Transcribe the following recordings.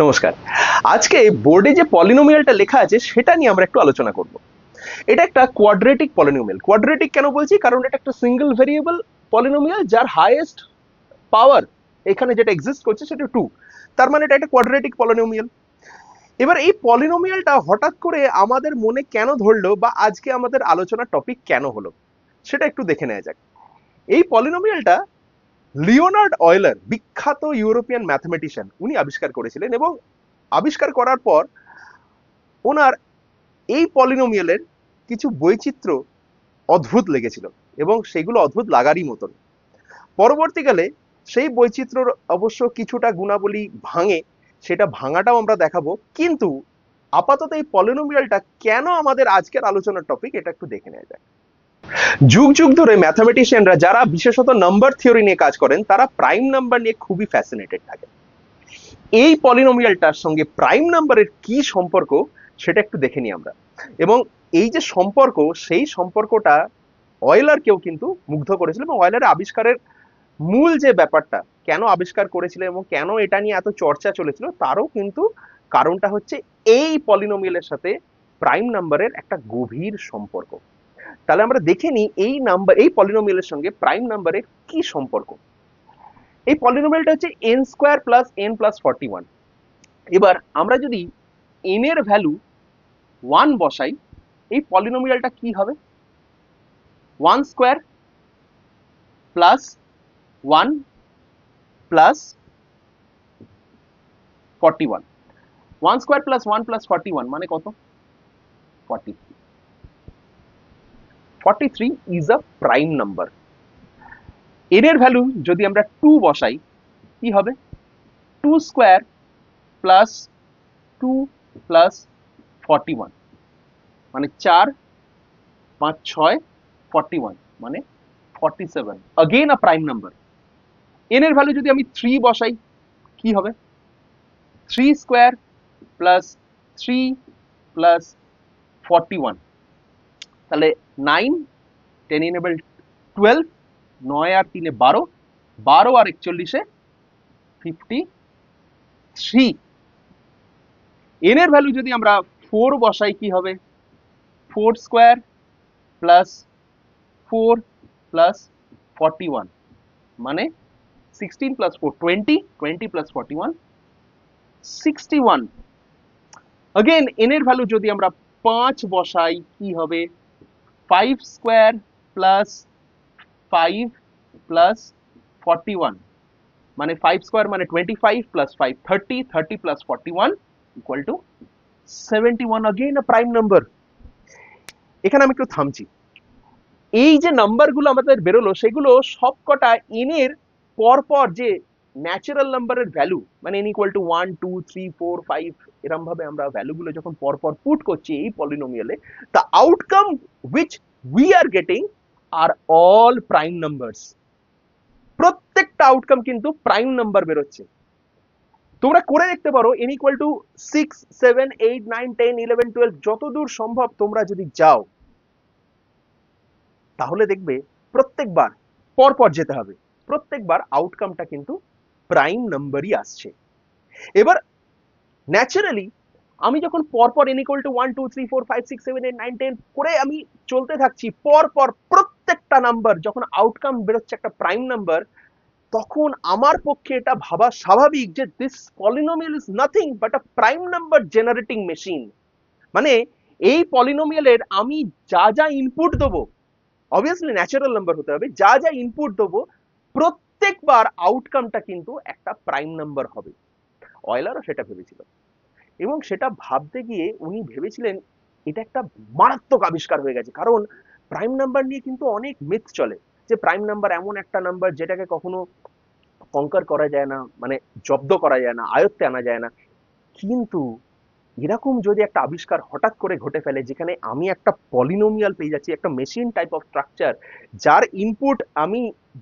নমস্কার। আজকে বোর্ডে যে পলিনোমিয়ালটা লেখা আছে সেটা নিয়ে আমরা একটু আলোচনা করব। এটা একটা কোয়াড্রেটিক পলিনোমিয়াল। কোয়াড্রেটিক কেন বলছি? কারণ এটা একটা সিঙ্গেল ভেরিয়েবল পলিনোমিয়াল যার হাইয়েস্ট পাওয়ার এখানে যেটা এক্সিস্ট করছে সেটা 2। তার মানে এটা একটা কোয়াড্রেটিক পলিনোমিয়াল। এবার এই পলিনোমিয়ালটা হঠাৎ করে আমাদের মনে কেন ধরলো বা আজকে আমাদের আলোচনার টপিক কেন হলো সেটা একটু দেখে নেওয়া যাক। এই পলিনোমিয়ালটা লিওনার্ড অয়লার, বিখ্যাত ইউরোপিয়ান ম্যাথমেটিশিয়ান, উনি আবিষ্কার করেছিলেন এবং আবিষ্কার করার পর ওনার এই পলিনোমিয়ালের কিছু বৈচিত্র্য অদ্ভুত লেগেছিল এবং সেগুলো অদ্ভুত লাগারই মতন। পরবর্তীকালে সেই বৈচিত্র্যর অবশ্য কিছুটা গুণাবলী ভাঙে, সেটা ভাঙাটাও আমরা দেখাবো, কিন্তু আপাতত এই পলিনোমিয়ালটা কেন আমাদের আজকের আলোচনার টপিক এটা একটু দেখে নেওয়া যায়। যুগ যুগ ধরে ম্যাথামেটিশিয়ানরা যারা বিশেষত নাম্বার থিওরি নিয়ে কাজ করেন তারা প্রাইম নাম্বার নিয়ে খুবই ফ্যাসিনেটেড থাকে। এই পলিনোমিয়ালটার সঙ্গে প্রাইম নাম্বারের কি সম্পর্ক সেটা একটু দেখে নিই আমরা। এবং এই যে সম্পর্ক, সেই সম্পর্কটা অয়লারকেও কিন্তু মুগ্ধ করেছিল এবং অয়লারের আবিষ্কারের মূল যে ব্যাপারটা, কেন আবিষ্কার করেছিলেন এবং কেন এটা নিয়ে এত চর্চা চলেছিল, তারও কিন্তু কারণটা হচ্ছে এই পলিনোমিয়ালের সাথে প্রাইম নাম্বারের একটা গভীর সম্পর্ক। তাহলে আমরা দেখে নিই এই পলিনোমিয়ালের সঙ্গে প্রাইম নাম্বারের কি সম্পর্ক। এই পলিনোমিয়ালটা হচ্ছে n square plus n plus 41। এবার আমরা যদি n এর ভ্যালু 1 বসাই, এই পলিনোমিয়ালটা কি হবে? 1 square plus 1 plus 41। 1 square plus 1 plus 41 মানে কত? 43। 43 is a prime number. n এর ভ্যালু যদি আমরা 2 বসাই, কি হবে? 2 স্কোয়ার প্লাস 2 প্লাস 41 মানে 4 5 6 41 মানে 47, again a prime number. n এর ভ্যালু যদি আমি 3 বসাই, কি হবে? 3 স্কোয়ার প্লাস 3 প্লাস 41 তাহলে 9 10 এনেবল 12, 9 আর 3 12, 12 আর 41 53। n এর ভ্যালু যদি আমরা 4 বসাই, কি হবে? 4 স্কোয়ার প্লাস 4 প্লাস 41 মানে 16 প্লাস 4 20, 20 প্লাস 41 61। अगेन n এর ভ্যালু যদি আমরা 5 বসাই, কি হবে? 5 স্কোয়ার প্লাস 5 প্লাস 41 মানে 5 স্কোয়ার মানে 25 plus 5 30, 30 plus 41 equal to 71, again a prime number. এখানে আমি একটু থামছি। এই যে নাম্বারগুলো আমাদের বেরোলো সেগুলো সবকটা n এর পরপর যে ন্যাচারাল নাম্বারের ভ্যালু, মানে n ইকুয়াল টু 1 2 3 4 5, এরকম ভাবে আমরা ভ্যালুগুলো যখন পরপর পুট করছি এই পলিনোমিয়ালে, the outcome which we are getting are all prime numbers. প্রত্যেকটা আউটকাম কিন্তু প্রাইম নাম্বার বেরোচ্ছে। তোমরা করে দেখতে পারো n ইকুয়াল টু 6 7 8 9 10 11 12 যতদূর সম্ভব তোমরা যদি যাও, তাহলে দেখবে প্রত্যেকবার পরপর যেতে হবে, প্রত্যেকবার আউটকামটা কিন্তু প্রাইম নাম্বারই আসছে। এবার ন্যাচারালি আমি যখন পরপর n ইকুয়াল টু 1 2 3 4 5 6 7 8 9 10 করে আমি চলতে থাকছি, পরপর প্রত্যেকটা নাম্বার যখন আউটকাম বেরোচ্ছে একটা প্রাইম নাম্বার, তখন আমার পক্ষে এটা ভাবা স্বাভাবিক যে this polynomial is nothing but a prime number generating machine. মানে এই পলিনোমিয়ালের আমি যা যা ইনপুট দেবো, অবভিয়াসলি ন্যাচারাল নাম্বার হতে হবে, যা যা ইনপুট দেবো প্রত্যেকবার আউটকামটা কিন্তু একটা প্রাইম নাম্বার হবে। অয়লারও সেটা ভেবেছিল এবং সেটা ভাবতে গিয়ে উনি ভেবেছিলেন এটা একটা মারাত্মক আবিষ্কার হয়ে গেছে। কারণ প্রাইম নাম্বার নিয়ে কিন্তু অনেক মিথ চলে যে প্রাইম নাম্বার এমন একটা নাম্বার যেটাকে কখনো কঙ্কার করা যায় না, মানে জব্দ করা যায় না, আয়ত্তে আনা যায় না। কিন্তু এরকম যদি একটা আবিষ্কার হঠাৎ করে ঘটে ফেলে যেখানে আমি একটা পলিনোমিয়াল পেয়ে যাচ্ছি, একটা মেশিন টাইপ অফ স্ট্রাকচার, যার ইনপুট আমি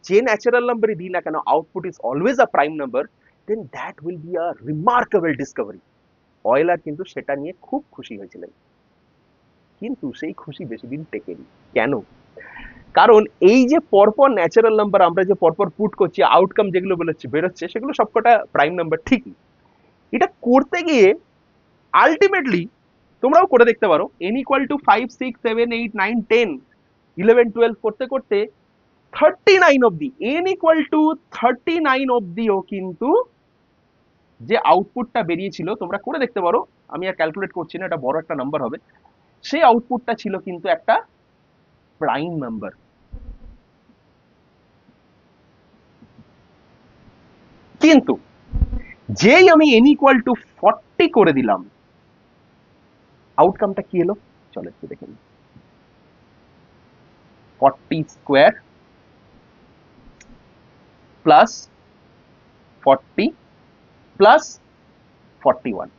যে ন্যাচারাল নাম্বারই দিই না কেন output is always a prime number, then that will be a remarkable discovery. Euler কিন্তু সেটা নিয়ে খুব খুশি হয়েছিলেন, কিন্তু সেই খুশি বেশি দিন টেকেনি। কেন? কারণ এই যে পরপর ন্যাচারাল নাম্বার আমরা যে পরপর পুট করছি, আউটকাম যেগুলো বেরোচ্ছে সেগুলো সবকটা প্রাইম নাম্বার ঠিকই, এটা করতে গিয়ে আলটিমেটলি তোমরাও করে দেখতে পারো, n ইকুয়াল টু 5 6 7 8 9 10 11 12 করতে করতে 39 অব্দি, n ইকুয়াল টু 39 অব্দিও কিন্তু যে আউটপুটটা বেরিয়েছিল তোমরা করে দেখতে পারো, আমি আর ক্যালকুলেট করছি না, এটা বড় একটা নাম্বার হবে, সেই আউটপুটটা ছিল কিন্তু একটা প্রাইম নাম্বার। কিন্তু যেই আমি n ইকুয়াল টু 40 করে দিলাম, আউটকামটা কি এলো চলো একটু দেখে নিই। 40 স্কোয়ার প্লাস 40 প্লাস 41।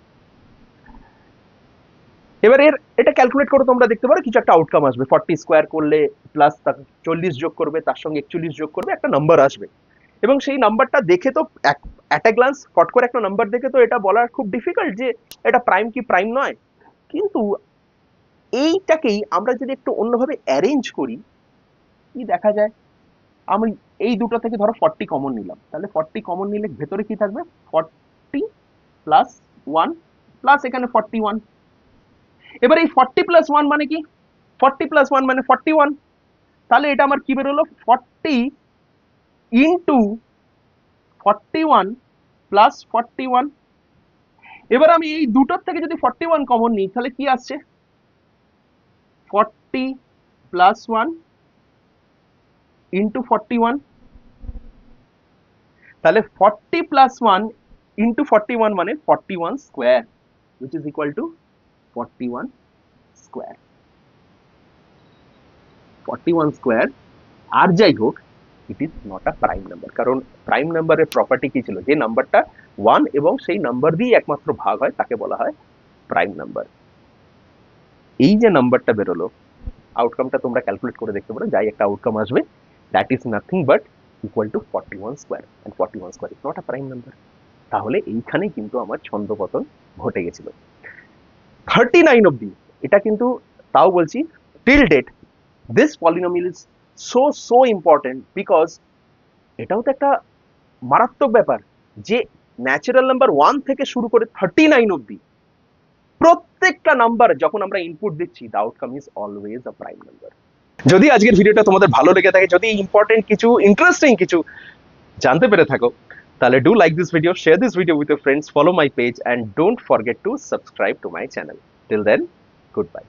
এবার এটা ক্যালকুলেট করে তোমরা দেখতে পারো কিছু একটা আউটকাম আসবে। 40 স্কোয়ার করলে প্লাস 40 যোগ করবে, তার সঙ্গে 41 যোগ করবে, একটা নাম্বার আসবে। এবং সেই নাম্বারটা দেখে তো অ্যাট এ গ্লান্স ফট করে একটা নাম্বার দেখে তো এটা বলা খুব ডিফিকাল্ট যে এটা প্রাইম কি প্রাইম নয়। কিন্তু এইটাকেই আমরা যদি একটু অন্যভাবে অ্যারেঞ্জ করি, কি দেখা যায়, আমি এই দুটো থেকে ধরো 40 কমন নিলাম, তাহলে 40 কমন নিলে ভেতরে কি থাকবে, 40 প্লাস 1 প্লাস এখানে 41। এবার এই 40 প্লাস 1 মানে কি, 40 প্লাস 1 মানে 41, তাহলে এটা আমার কি বেরোলো, 40 ইন্টু 41 প্লাস 41। এবার আমি এই দুটোর থেকে যদি 41 কমন নিই তাহলে কি আসছে, 40 প্লাস 1 ইন্টু 41, তাহলে 40 প্লাস 1 ইন্টু 41 মানে 41 square, which is equal to 41 square. 41 square, আর যাই হোক it is not a prime number, কারণ প্রাইম নাম্বারের প্রপার্টি কি ছিল, যে নাম্বারটা 1 এবং সেই নাম্বার দিয়ে একমাত্র ভাগ হয় তাকে বলা হয় প্রাইম নাম্বার। এই যে নাম্বারটা বেরোলো, আউটকামটা তোমরা ক্যালকুলেট করে দেখতে পারো, যাই একটা আউটকাম আসবে, that is nothing but equal to 41 square, and 41 square is not a prime number. তাহলে এইখানেই কিন্তু আমার ছন্দপতন ঘটে গেছিল। 39 অব্দি এটা কিন্তু, তাও বলছি till date this polynomial is so important, because এটাও তো একটা মারাত্মক ব্যাপার যে ন্যাচারাল নাম্বার 1 থেকে শুরু করে 39 অব্দি প্রত্যেকটা নাম্বার যখন আমরা ইনপুট দিচ্ছি, the outcome is always a prime number. যদি আজকের ভিডিওটা তোমাদের ভালো লেগে থাকে, যদি ইম্পর্টেন্ট কিছু ইন্টারেস্টিং কিছু জানতে পেরে থাকো, তাহলে do like this video, share this video with your friends, follow my page, and don't forget to subscribe to my channel. Till then, goodbye.